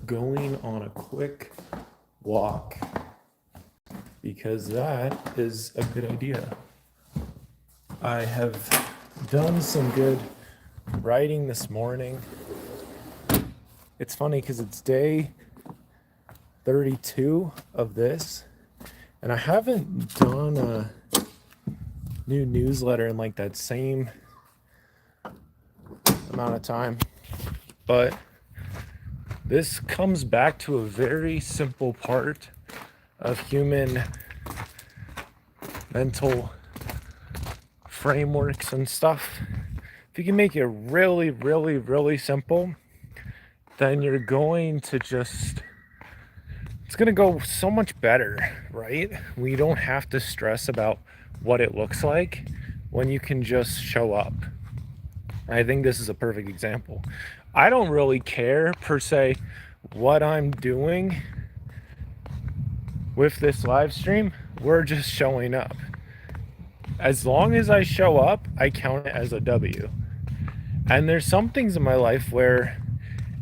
going on a quick walk because that is a good idea. I have done some good writing this morning. It's funny because it's day 32 of this, and I haven't done a new newsletter in like that same amount of time. But this comes back to a very simple part of human mental frameworks and stuff. If you can make it really, really, really simple, then you're going to it's going to go so much better, right? We don't have to stress about what it looks like when you can just show up. I think this is a perfect example. I don't really care per se what I'm doing with this live stream. We're just showing up. As long as I show up, I count it as a W. And there's some things in my life where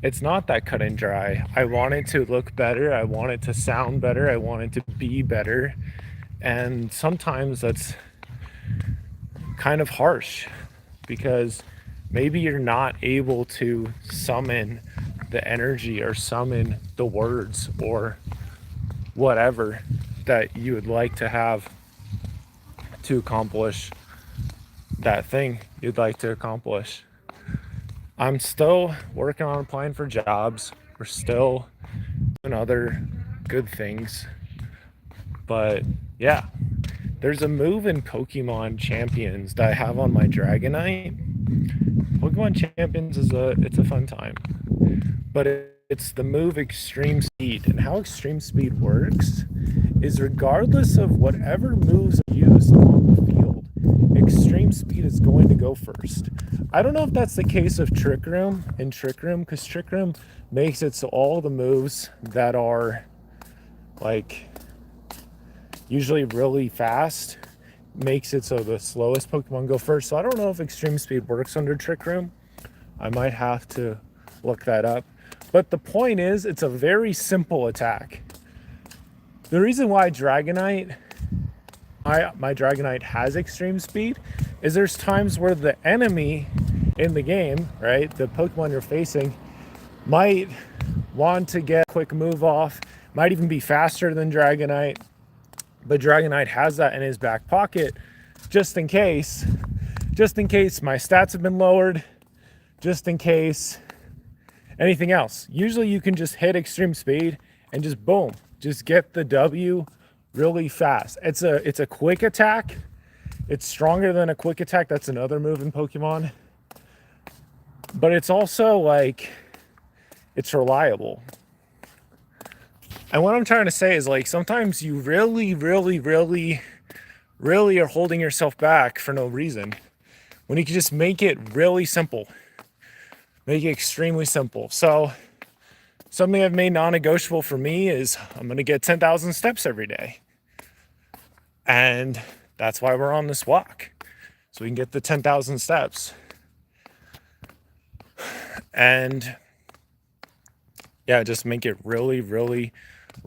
it's not that cut and dry. I want it to look better. I want it to sound better. I want it to be better. And sometimes that's kind of harsh because maybe you're not able to summon the energy or summon the words or whatever that you would like to have to accomplish that thing you'd like to accomplish. I'm still working on applying for jobs. We're still doing other good things. But yeah, there's a move in Pokemon Champions that I have on my Dragonite. Pokemon Champions it's a fun time. But it's the move Extreme Speed. And how Extreme Speed works is regardless of whatever moves are used on the field, Extreme Speed is going to go first. I don't know if that's the case of Trick Room because Trick Room makes it so all the moves that are like usually really fast makes it so the slowest Pokemon go first. So I don't know if Extreme Speed works under Trick Room. I might have to look that up. But the point is, it's a very simple attack. The reason why my Dragonite has Extreme Speed is there's times where the enemy in the game, right, the Pokemon you're facing, might want to get a quick move off, might even be faster than Dragonite, but Dragonite has that in his back pocket just in case my stats have been lowered, just in case anything else. Usually you can just hit Extreme Speed and just boom, just get the W really fast. It's a quick attack. It's stronger than a quick attack. That's another move in Pokemon. But it's also like, it's reliable. And what I'm trying to say is like, sometimes you really, really, really, really are holding yourself back for no reason. When you can just make it really simple. Make it extremely simple. So something I've made non-negotiable for me is I'm going to get 10,000 steps every day. And that's why we're on this walk. So we can get the 10,000 steps. And yeah, just make it really, really,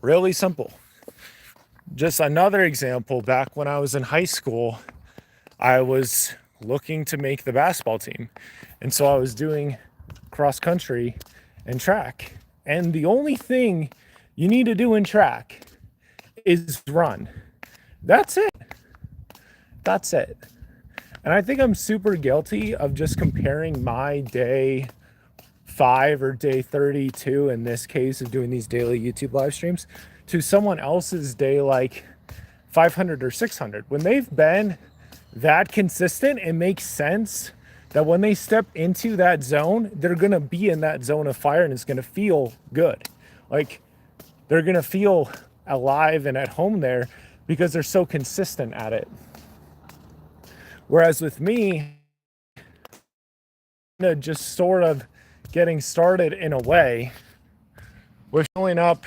really simple. Just another example, back when I was in high school, I was looking to make the basketball team. And so I was doing cross country and track. And the only thing you need to do in track is run. That's it. That's it. And I think I'm super guilty of just comparing my day 5 or day 32 in this case of doing these daily YouTube live streams to someone else's day like 500 or 600. When they've been that consistent, it makes sense that when they step into that zone, they're going to be in that zone of fire and it's going to feel good. Like they're going to feel alive and at home there because they're so consistent at it. Whereas with me, just sort of getting started in a way with showing up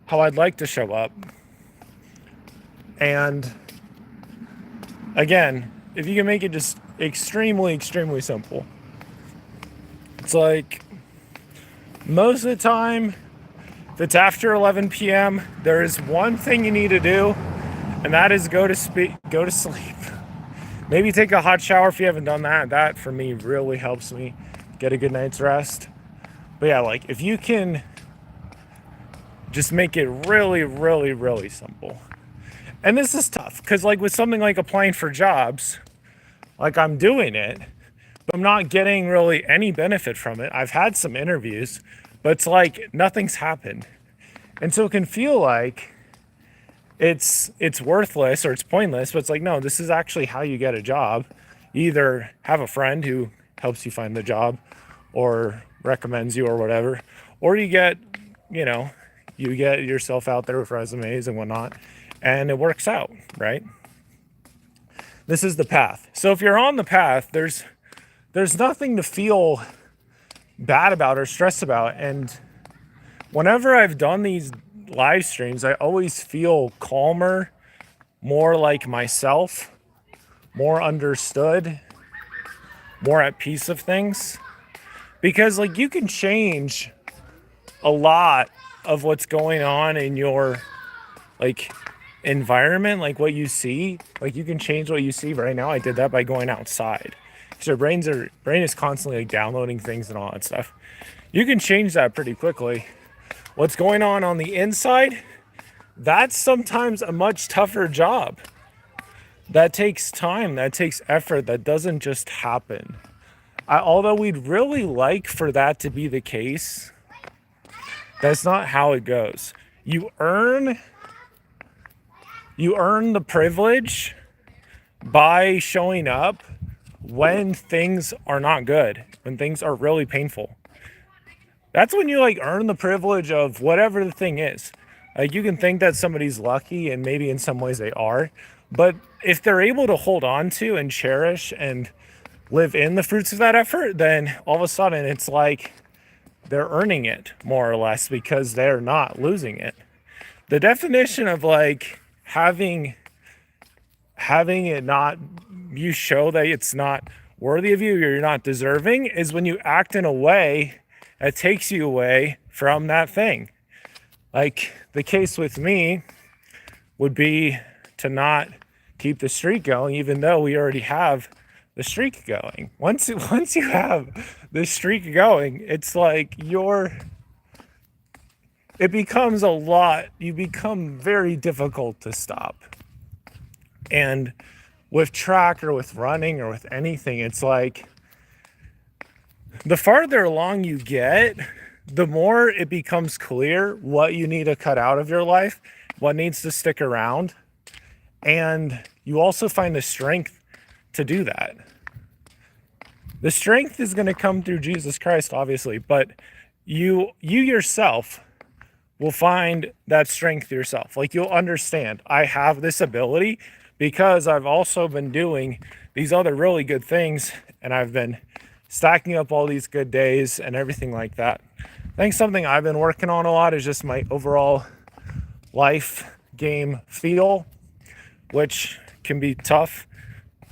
how I'd like to show up. And again, if you can make it just extremely, extremely simple. It's like most of the time If it's after 11 p.m., there is one thing you need to do, and that is go to sleep. Maybe take a hot shower if you haven't done that. That, for me, really helps me get a good night's rest. But yeah, like, if you can just make it really, really, really simple. And this is tough, because, like, with something like applying for jobs, like, I'm doing it, but I'm not getting really any benefit from it. I've had some interviews, but it's like nothing's happened. And so it can feel like it's worthless or it's pointless, but it's like, no, this is actually how you get a job. You either have a friend who helps you find the job or recommends you or whatever, or you get yourself out there with resumes and whatnot, and it works out, right? This is the path. So if you're on the path, there's nothing to feel bad about or stressed about. And whenever I've done these live streams, I always feel calmer, more like myself, more understood, more at peace of things. Because, like, you can change a lot of what's going on in your, like, environment, like what you see. Like, you can change what you see. Right now I did that by going outside. So brain is constantly, like, downloading things and all that stuff. You can change that pretty quickly. What's going on the inside, that's sometimes a much tougher job. That takes time, that takes effort, that doesn't just happen. Although we'd really like for that to be the case, that's not how it goes. You earn the privilege by showing up when things are not good, when things are really painful. That's when you, like, earn the privilege of whatever the thing is. Like, you can think that somebody's lucky, and maybe in some ways they are, but if they're able to hold on to and cherish and live in the fruits of that effort, then all of a sudden it's like they're earning it, more or less, because they're not losing it. The definition of, like, having it not, you show that it's not worthy of you, or you're not deserving, is when you act in a way that takes you away from that thing. Like, the case with me would be to not keep the streak going, even though we already have the streak going. Once you have the streak going, it's like it becomes a lot. You become very difficult to stop. And with track or with running or with anything, it's like the farther along you get, the more it becomes clear what you need to cut out of your life, what needs to stick around. And you also find the strength to do that. The strength is going to come through Jesus Christ, obviously, but you yourself will find that strength yourself. Like, you'll understand, I have this ability because I've also been doing these other really good things, and I've been stacking up all these good days and everything like that. I think something I've been working on a lot is just my overall life game feel, which can be tough,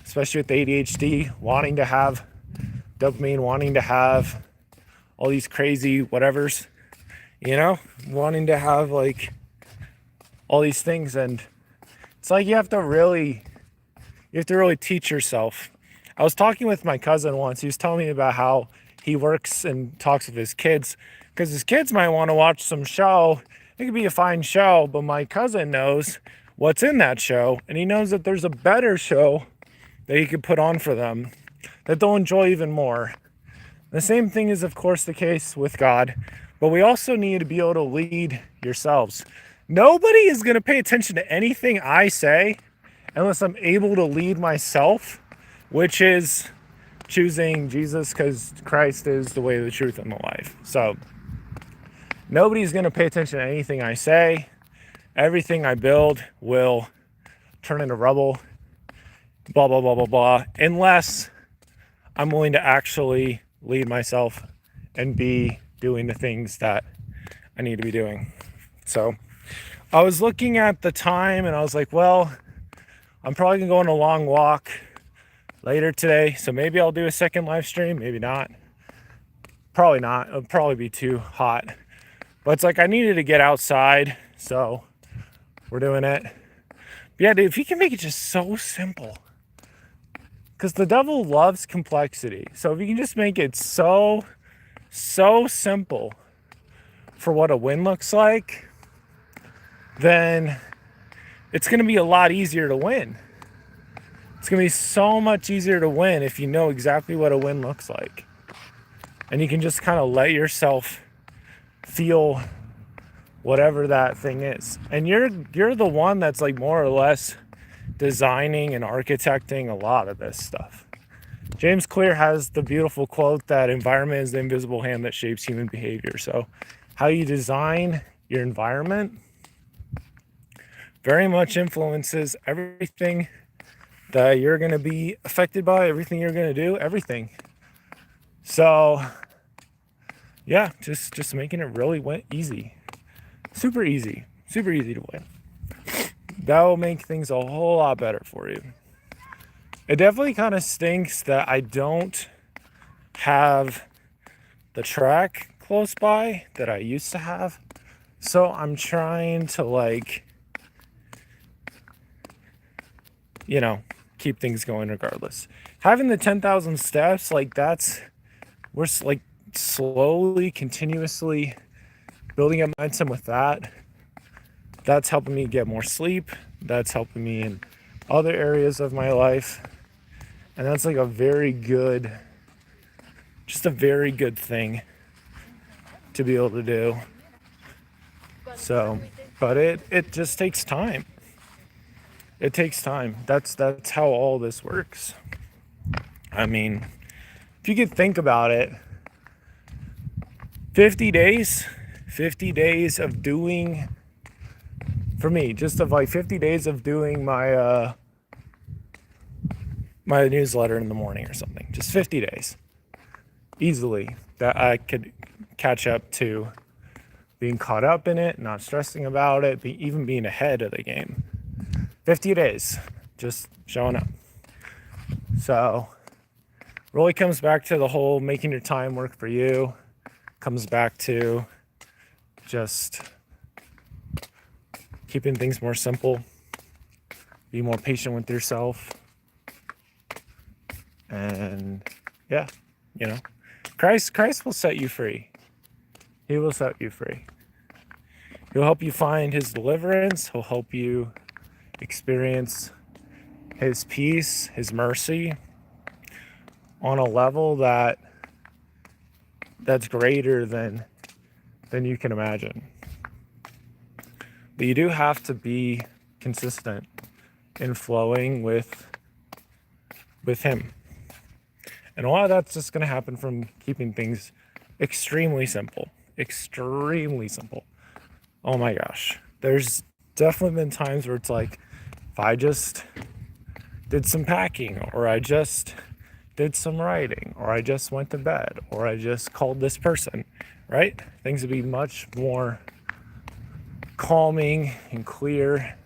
especially with ADHD, wanting to have dopamine, wanting to have all these crazy whatevers, wanting to have, like, all these things. And it's like you have to really teach yourself. I was talking with my cousin once. He was telling me about how he works and talks with his kids, because his kids might want to watch some show. It could be a fine show, but my cousin knows what's in that show, and he knows that there's a better show that he could put on for them that they'll enjoy even more. The same thing is, of course, the case with God, but we also need to be able to lead yourselves. Nobody is going to pay attention to anything I say unless I'm able to lead myself, which is choosing Jesus, because Christ is the way, the truth, and the life. So nobody's going to pay attention to anything I say. Everything I build will turn into rubble, blah, blah, blah, blah, blah, unless I'm willing to actually lead myself and be doing the things that I need to be doing. So I was looking at the time and I was like, well, I'm probably gonna go on a long walk later today, so maybe I'll do a second live stream, maybe not. Probably not. It'll probably be too hot. But it's like I needed to get outside, so we're doing it. But yeah, dude, if you can make it just so simple, because the devil loves complexity. So if you can just make it so simple for what a win looks like, then it's going to be a lot easier to win. It's going to be so much easier to win if you know exactly what a win looks like. And you can just kind of let yourself feel whatever that thing is. And you're the one that's like more or less designing and architecting a lot of this stuff. James Clear has the beautiful quote that environment is the invisible hand that shapes human behavior. So how you design your environment very much influences everything that you're going to be affected by, everything you're going to do, everything. So yeah, just making it really easy. Super easy to win. That will make things a whole lot better for you. It definitely kind of stinks that I don't have the track close by that I used to have. So I'm trying to like, you know, keep things going regardless. Having the 10,000 steps, like we're like slowly, continuously building up momentum with that. That's helping me get more sleep. That's helping me in other areas of my life. And that's like a very good thing to be able to do. So, but it just takes time. It takes time. That's how all this works. I mean, if you could think about it, 50 days of doing, for me, just of like 50 days of doing my my newsletter in the morning or something. Just 50 days. Easily. That I could catch up to being caught up in it, not stressing about it, even being ahead of the game. 50 days. Just showing up. So, really comes back to the whole making your time work for you. Comes back to just keeping things more simple. Be more patient with yourself. And yeah, you know, Christ will set you free. He will set you free. He'll help you find his deliverance. He'll help you experience his peace, his mercy on a level that's greater than you can imagine. But you do have to be consistent in flowing with him. And a lot of that's just going to happen from keeping things extremely simple. Extremely simple. Oh my gosh. There's definitely been times where it's like, if I just did some packing, or I just did some writing, or I just went to bed, or I just called this person, right? Things would be much more calming and clear.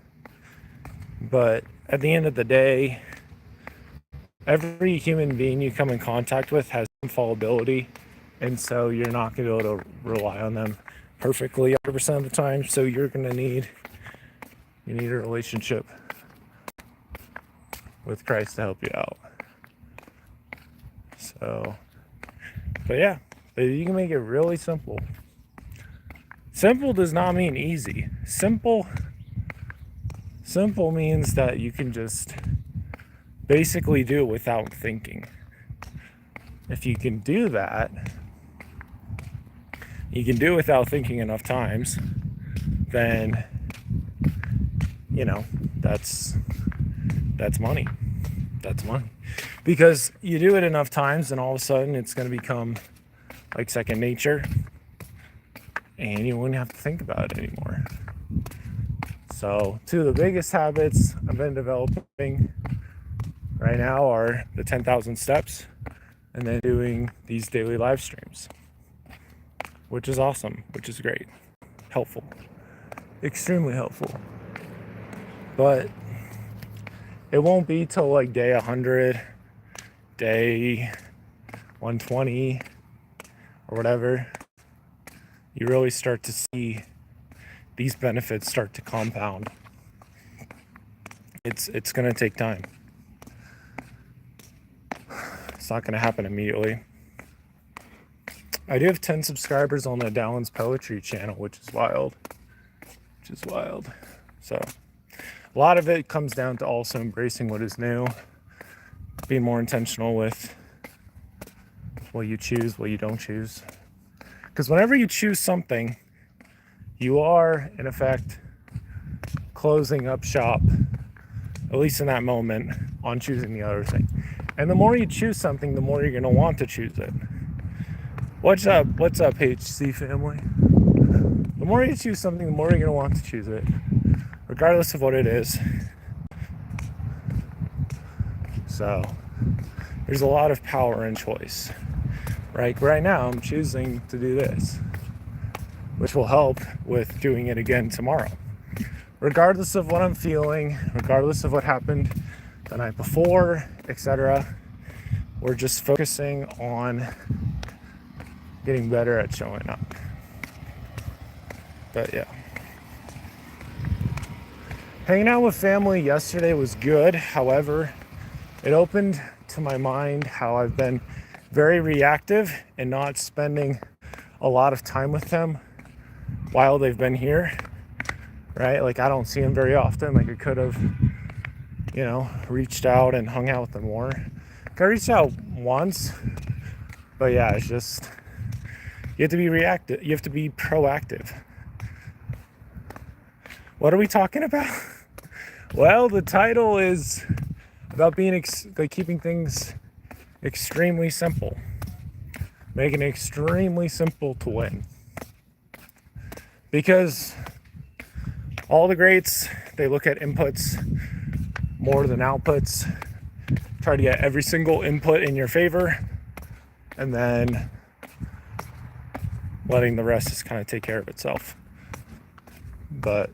But at the end of the day, every human being you come in contact with has some fallibility, and so you're not going to be able to rely on them perfectly 100% of the time. So you're going to need a relationship with Christ to help you out. So, but yeah, you can make it really simple. Simple does not mean easy. Simple means that you can just basically do it without thinking. If you can do that, you can do it without thinking enough times, then, you know, that's money. That's money. Because you do it enough times and all of a sudden it's going to become like second nature, and you wouldn't have to think about it anymore. So 2 of the biggest habits I've been developing right now are the 10,000 steps and then doing these daily live streams, which is awesome, which is great, helpful, extremely helpful. But it won't be till like day 100, day 120 or whatever. you really start to see these benefits start to compound. It's going to take time. It's not going to happen immediately. I do have 10 subscribers on the Dallin's Poetry channel, which is wild. So a lot of it comes down to also embracing what is new, being more intentional with what you choose, what you don't choose. Because whenever you choose something, you are, in effect, closing up shop, at least in that moment, on choosing the other thing. And the more you choose something, the more you're going to want to choose it. What's up, HC family? The more you choose something, the more you're going to want to choose it, regardless of what it is. So, there's a lot of power in choice. Right now, I'm choosing to do this, which will help with doing it again tomorrow. Regardless of what I'm feeling, regardless of what happened the night before, etc., we're just focusing on getting better at showing up. But yeah. Hanging out with family yesterday was good. However, it opened to my mind how I've been very reactive and not spending a lot of time with them while they've been here, right? Like, I don't see them very often. Like, I could have, reached out and hung out with them more. I reached out once, but yeah, it's just, you have to be reactive. You have to be proactive. What are we talking about? Well, the title is about being keeping things extremely simple, making it extremely simple to win. Because all the greats, they look at inputs more than outputs, try to get every single input in your favor, and then letting the rest just kind of take care of itself. But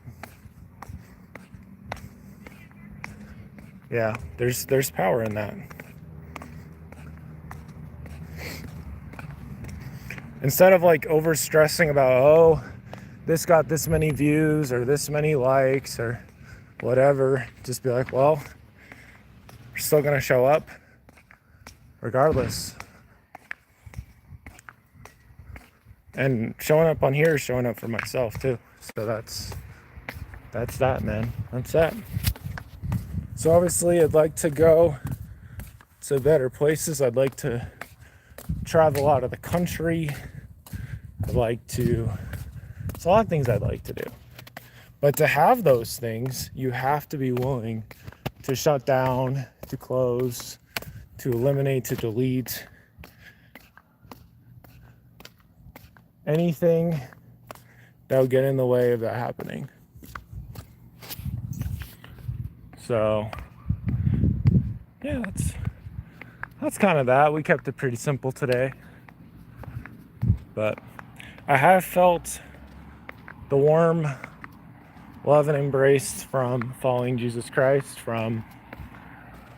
yeah, there's power in that. Instead of like over stressing about, this got this many views or this many likes or whatever, just be like, well, we're still gonna show up regardless. And showing up on here is showing up for myself too. So that's that, man. That's that. So obviously I'd like to go to better places. I'd like to travel out of the country. There's a lot of things I'd like to do. But to have those things, you have to be willing to shut down, to close, to eliminate, to delete anything that would get in the way of that happening. So, yeah, that's kind of that. We kept it pretty simple today. But I have felt the warm love and embrace from following Jesus Christ, from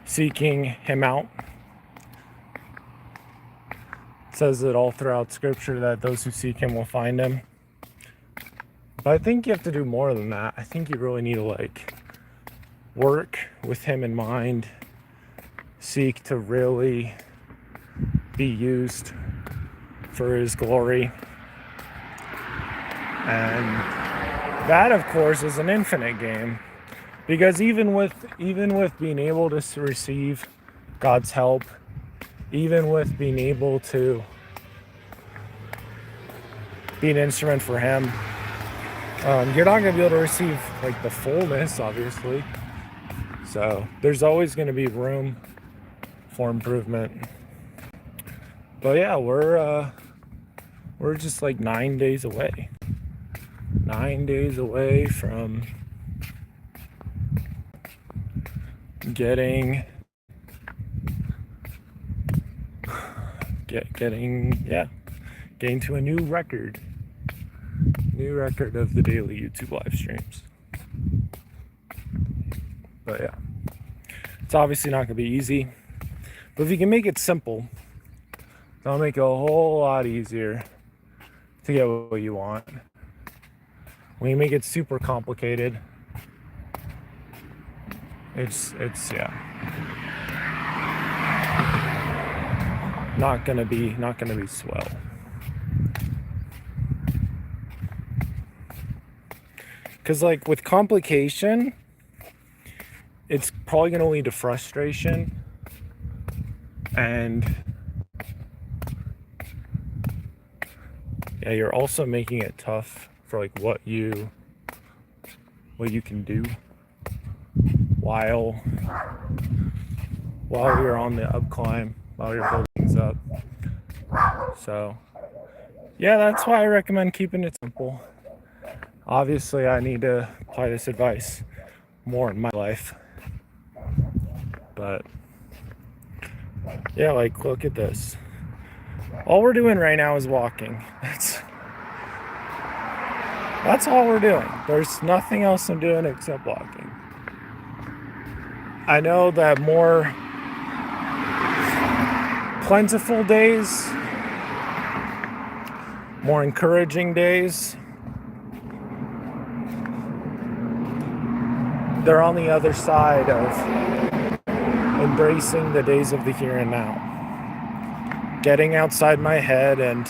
seeking him out. It says it all throughout scripture that those who seek him will find him. But I think you have to do more than that. I think you really need to work with him in mind, seek to really be used for his glory. And that, of course, is an infinite game, because even with being able to receive God's help, even with being able to be an instrument for him, you're not going to be able to receive the fullness, obviously. So there's always going to be room for improvement. But yeah, we're just 9 days away. 9 days away from getting to a new record of the daily YouTube live streams. But yeah, it's obviously not gonna be easy, but if you can make it simple, that'll make it a whole lot easier to get what you want. When you make it super complicated, it's yeah, not gonna be swell. Because like with complication, it's probably gonna lead to frustration, and yeah, you're also making it tough for like what you can do while you're on the up climb, while you're building things up. So yeah, that's why I recommend keeping it simple. Obviously, I need to apply this advice more in my life. But yeah, like look at this. All we're doing right now is walking. That's all we're doing. There's nothing else I'm doing except walking. I know that more plentiful days, more encouraging days, they're on the other side of embracing the days of the here and now. Getting outside my head and,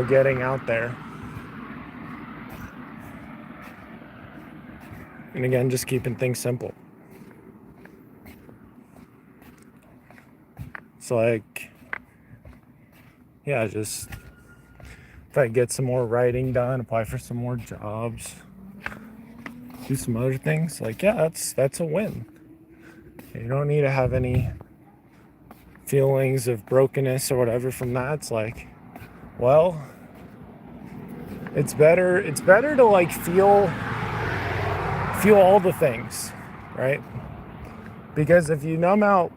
getting out there. And again, just keeping things simple. It's like, yeah, just if I get some more writing done, apply for some more jobs, do some other things, like, yeah, that's a win. You don't need to have any feelings of brokenness or whatever from that. It's like, well, it's better to like feel all the things, right? Because if you numb out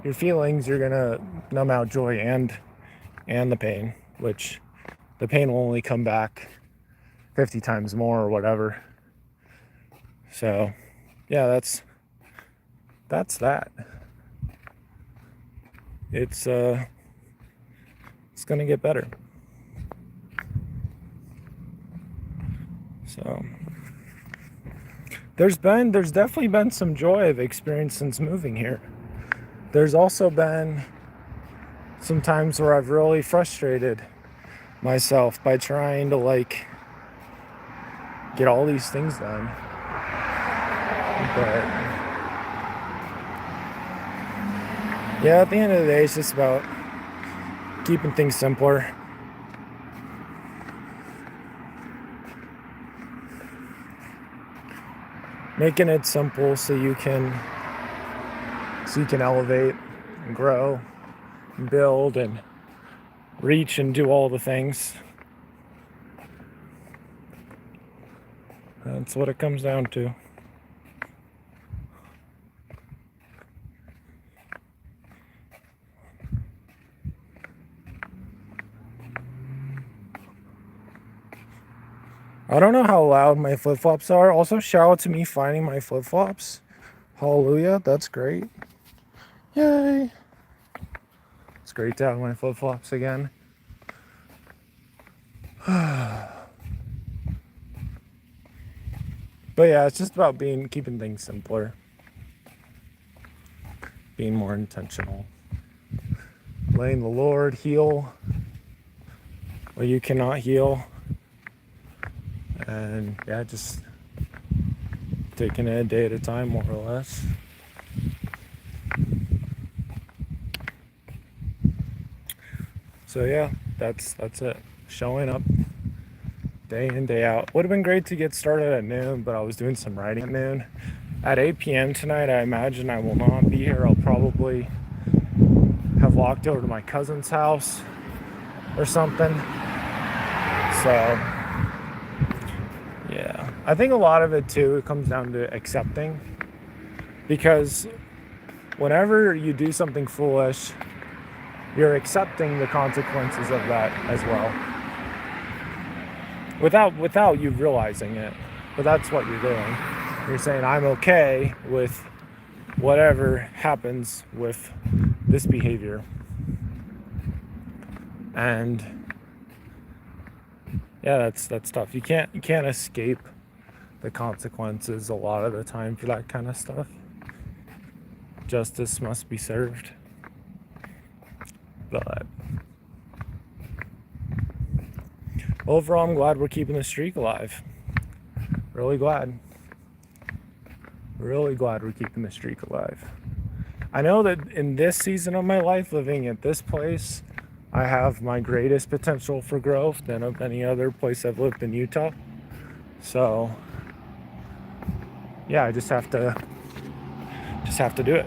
your feelings, you're gonna numb out joy and the pain, which the pain will only come back 50 times more or whatever. So yeah, that's that. It's gonna get better. So there's definitely been some joy I've experienced since moving here. There's also been some times where I've really frustrated myself by trying to like get all these things done. But yeah, at the end of the day, it's just about keeping things simpler. Making it simple so you can elevate and grow and build and reach and do all the things. That's what it comes down to. I don't know how loud my flip-flops are. Also, shout out to me finding my flip-flops. Hallelujah, that's great. Yay. It's great to have my flip-flops again. But yeah, it's just about keeping things simpler. Being more intentional. Letting the Lord heal what you cannot heal. And yeah, just taking it a day at a time, more or less. So yeah, that's it. Showing up day in, day out. Would have been great to get started at noon, but I was doing some writing at noon. At 8 p.m. tonight, I imagine I will not be here. I'll probably have walked over to my cousin's house or something. So yeah, I think a lot of it too, it comes down to accepting, because whenever you do something foolish, you're accepting the consequences of that as well, without you realizing it. But that's what you're doing. You're saying, I'm okay with whatever happens with this behavior. And Yeah, that's tough. You can't escape the consequences a lot of the time for that kind of stuff. Justice must be served. But overall, I'm glad we're keeping the streak alive. Really glad. Really glad we're keeping the streak alive. I know that in this season of my life, living at this place, I have my greatest potential for growth than of any other place I've lived in Utah. So, yeah, I just have to do it. Just have to do it.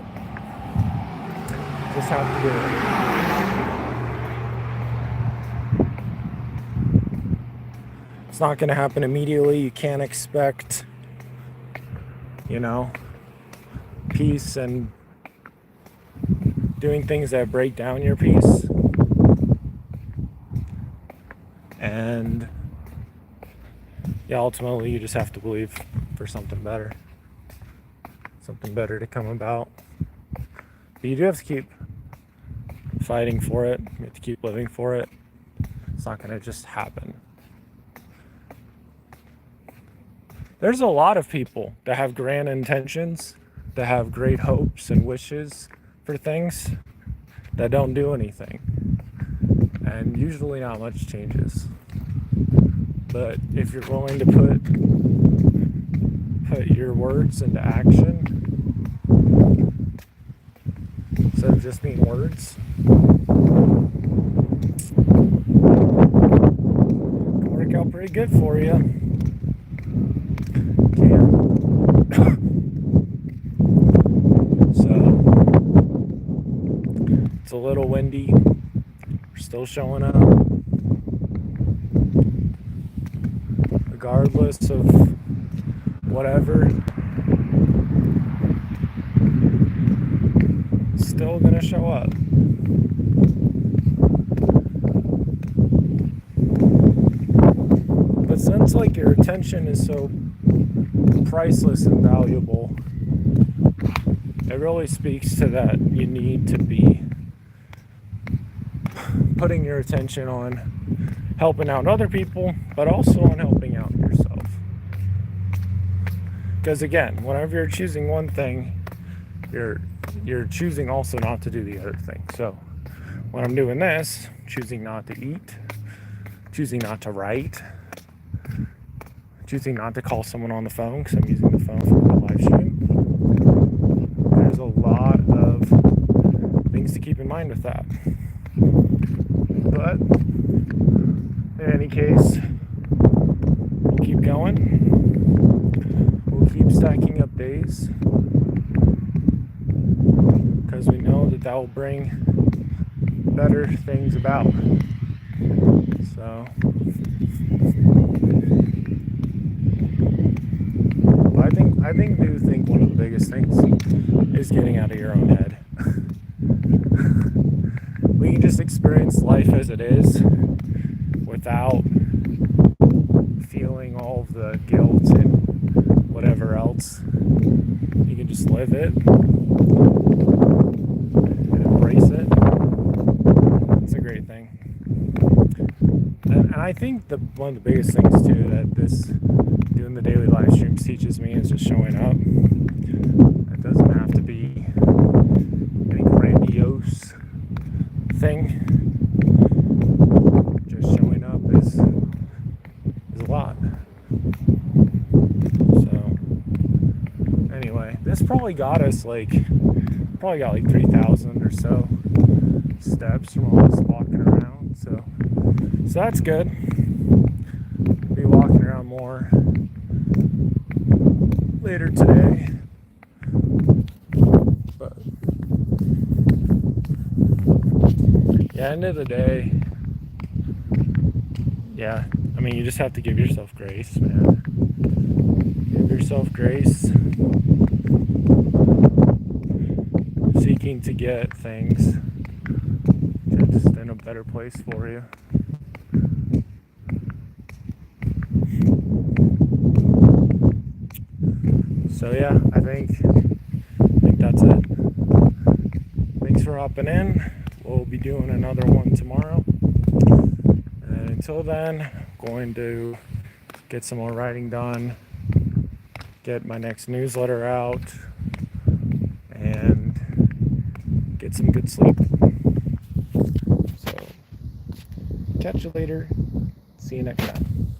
It's not going to happen immediately. You can't expect, peace and doing things that break down your peace. And yeah, ultimately you just have to believe for something better to come about. But you do have to keep fighting for it. You have to keep living for it. It's not going to just happen. There's a lot of people that have grand intentions, that have great hopes and wishes for things, that don't do anything. And usually not much changes. But if you're willing to put your words into action, instead of just being words, it can work out pretty good for you. So it's a little windy. We're still showing up. Regardless of whatever, still gonna show up. But since your attention is so priceless and valuable, it really speaks to that you need to be putting your attention on helping out other people, but also on helping out yourself. Because again, whenever you're choosing one thing, you're choosing also not to do the other thing. So when I'm doing this, choosing not to eat, choosing not to write, choosing not to call someone on the phone because I'm using the phone for the live stream. There's a lot of things to keep in mind with that. But in any case, we'll keep going. We'll keep stacking up days because we know that will bring better things about. So I do think one of the biggest things is getting out of your own head. We can just experience life as it is without feeling all of the guilt and whatever else. You can just live it and embrace it. It's a great thing. And I think one of the biggest things too that doing the daily live streams teaches me is just showing up. It doesn't have to be any grandiose thing. Just showing up is a lot. So anyway, this probably got us like 3,000 or so steps from all this walking around. So that's good. Be walking around more later today. But yeah, end of the day, yeah, I mean, you just have to give yourself grace, man. Give yourself grace. Seeking to get things just in a better place for you. So yeah, I think that's it. Thanks for hopping in. We'll be doing another one tomorrow. And until then, going to get some more writing done, get my next newsletter out, and get some good sleep. So, catch you later. See you next time.